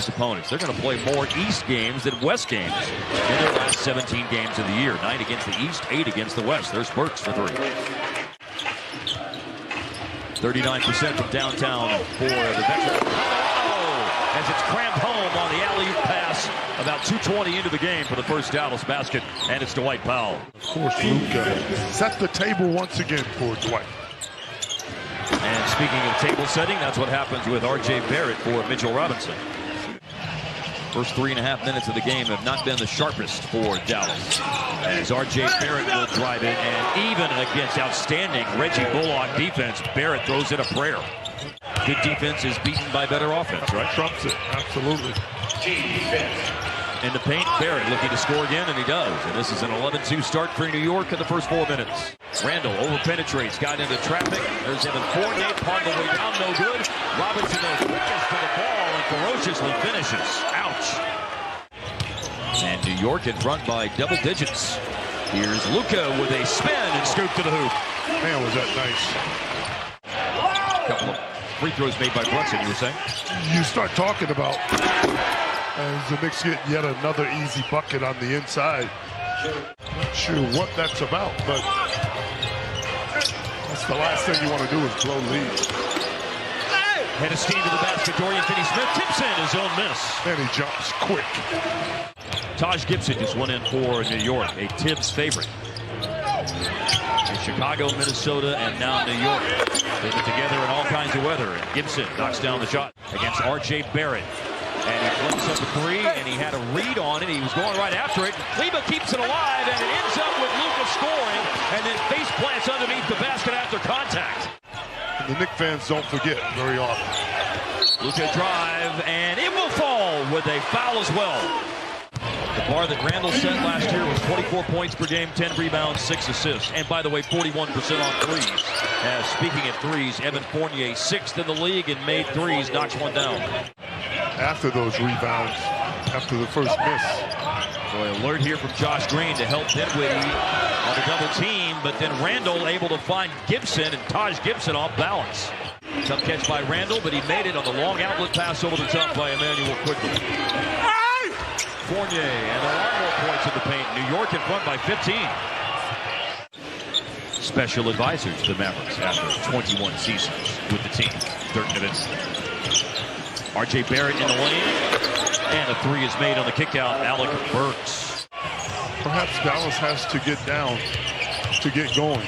opponents. They're going to play more East games than West games in their last 17 games of the year. 9 against the East, 8 against the West. There's Burks for 3. 39% from downtown for the veteran. Oh, as it's crammed home on the alley-oop pass. About 2:20 into the game for the first Dallas basket, and it's Dwight Powell. Of course, Luka set the table once again for Dwight. And speaking of table setting, that's what happens with R.J. Barrett for Mitchell Robinson. First 3.5 minutes of the game have not been the sharpest for Dallas, as R.J. Barrett will drive it, and even against outstanding Reggie Bullock defense, Barrett throws in a prayer. Good defense is beaten by better offense, right? Trumps it, absolutely. In the paint, Barrett looking to score again, and he does. And this is an 11-2 start for New York in the first 4 minutes. Randall over-penetrates, got into traffic. There's Evan Fournier, part of the way down, no good. Robinson goes quickest to the ball and ferociously finishes. Ouch. And New York in front by double digits. Here's Luka with a spin and scoop to the hoop. Man, was that nice. Couple of free throws made by Brunson, you were saying? You start talking about as the Knicks get yet another easy bucket on the inside. Not sure what that's about, but that's the last thing you want to do is blow leads. Head of steam to the basket, Dorian Finney-Smith tips in his own miss. And he jumps quick. Taj Gibson just went in for New York, a Tibbs favorite. In Chicago, Minnesota, and now New York. They've been together in all kinds of weather. And Gibson knocks down the shot against R.J. Barrett. And he flips up a 3, and he had a read on it. He was going right after it. Lima keeps it alive, and it ends up with Luka scoring, and then face plants underneath the basket after contact. And the Knicks fans don't forget very often. Luka drive, and it will fall with a foul as well. The bar that Randall set last year was 24 points per game, 10 rebounds, 6 assists. And by the way, 41% on threes. Speaking of threes, Evan Fournier, 6th in the league in made threes, knocks one down. After those rebounds, after the first miss. So an alert here from Josh Green to help Dinwiddie on a double team, but then Randall able to find Gibson, and Taj Gibson off balance. Tough catch by Randall, but he made it on the long outlet pass over the top by Emmanuel quickly. Fournier, and a lot more points in the paint. New York in front by 15. Special advisor to the Mavericks after 21 seasons with the team. Dirk Nowitzki. R.J. Barrett in the lane, and a 3 is made on the kickout. Alec Burks. Perhaps Dallas has to get down to get going.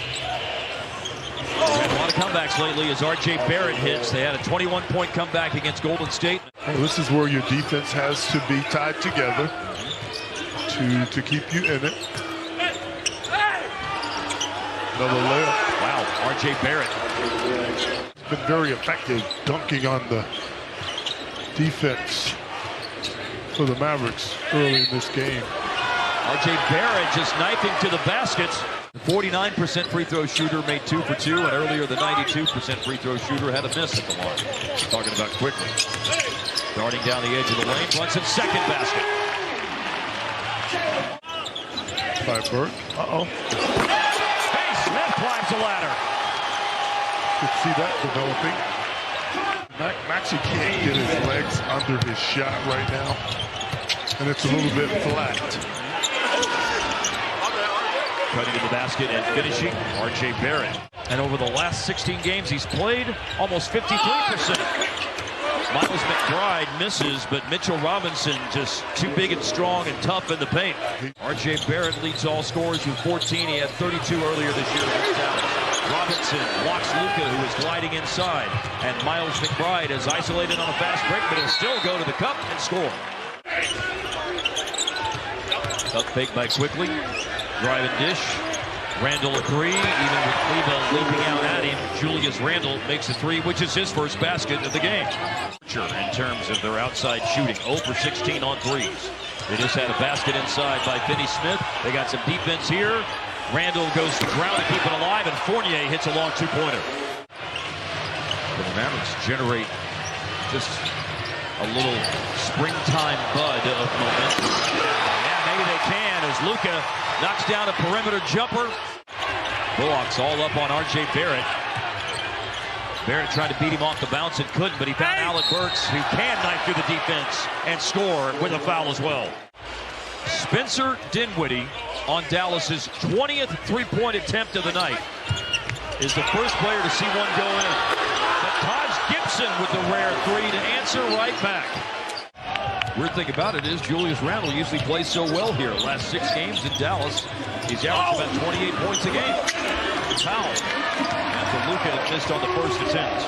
They've had a lot of comebacks lately as R.J. Barrett hits. They had a 21-point comeback against Golden State. Well, this is where your defense has to be tied together to keep you in it. Another layup. Wow, R.J. Barrett. He's been very effective dunking on the defense for the Mavericks early in this game. R.J. Barrett just knifing to the baskets. The 49% free throw shooter made 2 for 2, and earlier the 92% free throw shooter had a miss at the line. Talking about quickly. Darting down the edge of the lane, Brunson's second basket. By Burke. Uh-oh. Hey, Smith climbs the ladder. Could see that developing. Maxey can't get his legs under his shot right now, and it's a little bit flat. Cutting to the basket and finishing, R.J. Barrett. And over the last 16 games he's played, almost 53%. Miles McBride misses, but Mitchell Robinson just too big and strong and tough in the paint. R.J. Barrett leads all scorers with 14. He had 32 earlier this year against Dallas. Robinson blocks Luka, who is gliding inside. And Miles McBride is isolated on a fast break, but he'll still go to the cup and score. Up fake by Quickly. Drive and dish. Randall a 3, even with Cleveland leaping out at him. Julius Randall makes a 3, which is his first basket of the game. In terms of their outside shooting, 0 for 16 on threes. They just had a basket inside by Finney-Smith. They got some defense here. Randall goes to the ground to keep it alive, and Fournier hits a long 2-pointer. The Mavericks generate just a little springtime bud of momentum. Yeah, maybe they can as Luka knocks down a perimeter jumper. Bullock's all up on R.J. Barrett. Barrett tried to beat him off the bounce and couldn't, but he found Alec Burks, who can knife through the defense and score with a foul as well. Spencer Dinwiddie on Dallas's 20th three-point attempt of the night is the first player to see one go in. But Taj Gibson with the rare three to answer right back. Weird thing about it is Julius Randle usually plays so well here. Last 6 games in Dallas, he's averaged about 28 points a game. Foul. After Luka had missed on the first attempt.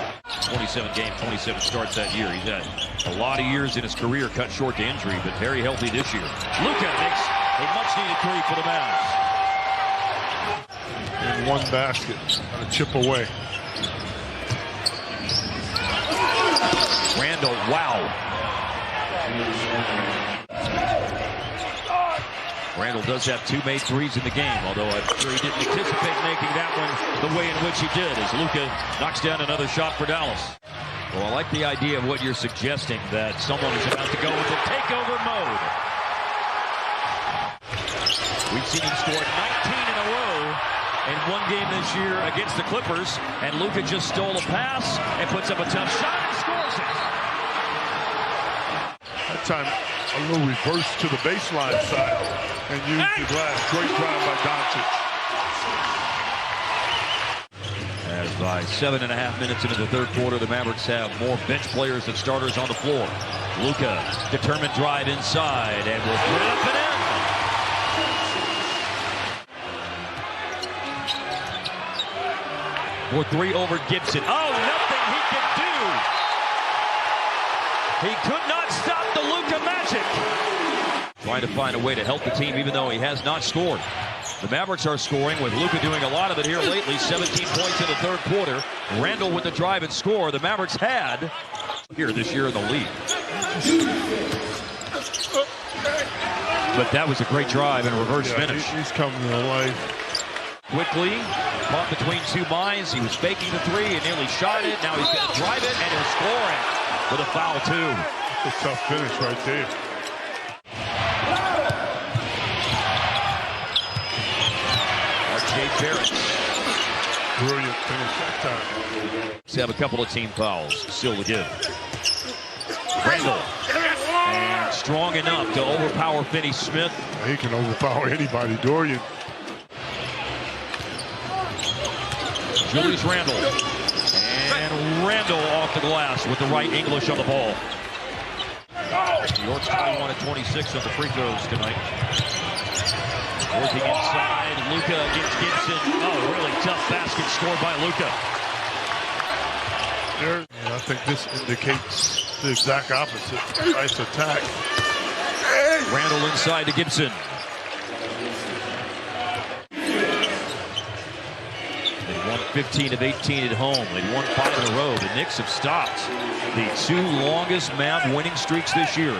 27 games, 27 starts that year. He's had a lot of years in his career cut short to injury, but very healthy this year. Luka makes a much-needed three for the Mavs. In one basket, on a chip away. Randle, wow. Randle does have 2 made threes in the game, although I'm sure he didn't anticipate making that one the way in which he did, as Luka knocks down another shot for Dallas. Well, I like the idea of what you're suggesting, that someone is about to go into takeover mode. We've seen him score 19 in a row in one game this year against the Clippers, and Luka just stole a pass and puts up a tough shot and scores it. That time, a little reverse to the baseline side and use the glass. Great drive by Doncic. As by 7.5 minutes into the third quarter, the Mavericks have more bench players than starters on the floor. Luka, determined drive inside, and will put it up and in. For 3 over Gibson. Oh, nothing he can do. He could not stop the Luka magic. Trying to find a way to help the team, even though he has not scored. The Mavericks are scoring, with Luka doing a lot of it here lately. 17 points in the third quarter. Randle with the drive and score. The Mavericks had here this year in the league. But that was a great drive and reverse finish. He's coming to life. Quickly, caught between 2 minds. He was faking the three and nearly shot it. Now he's going to drive it, and he'll score it with a foul, too. That's a tough finish right there. R.J. Barrett. Brilliant finish that time. Let's have a couple of team fouls. Still to give. Randle. And strong enough to overpower Finney Smith. He can overpower anybody. Dorian. Julius Randle. And Randle off the glass with the right English on the ball. New York's 21 of 26 on the free throws tonight. Working inside, Luka against Gibson. Oh, really tough basket scored by Luka. I think this indicates the exact opposite. Nice attack. Randle inside to Gibson. They won 15 of 18 at home. They won 5 in a row. The Knicks have stopped the 2 longest Mav winning streaks this year.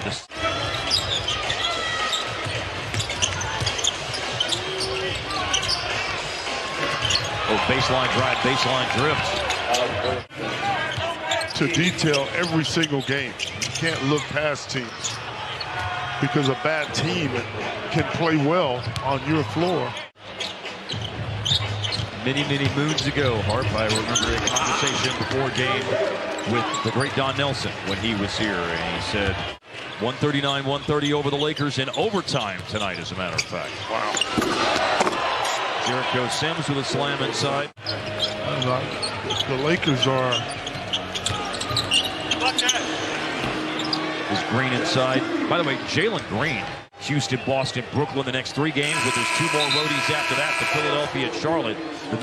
Baseline drive, baseline drift. To detail every single game. You can't look past teams, because a bad team can play well on your floor. Many, many moons ago, Harp, I remember a conversation before a game with the great Don Nelson when he was here, and he said 139-130 over the Lakers in overtime tonight, as a matter of fact. Wow. Jericho Sims with a slam inside. The Lakers are... Is Green inside. By the way, Jalen Green, Houston, Boston, Brooklyn the next 3 games, but there's 2 more roadies after that to Philadelphia and Charlotte. The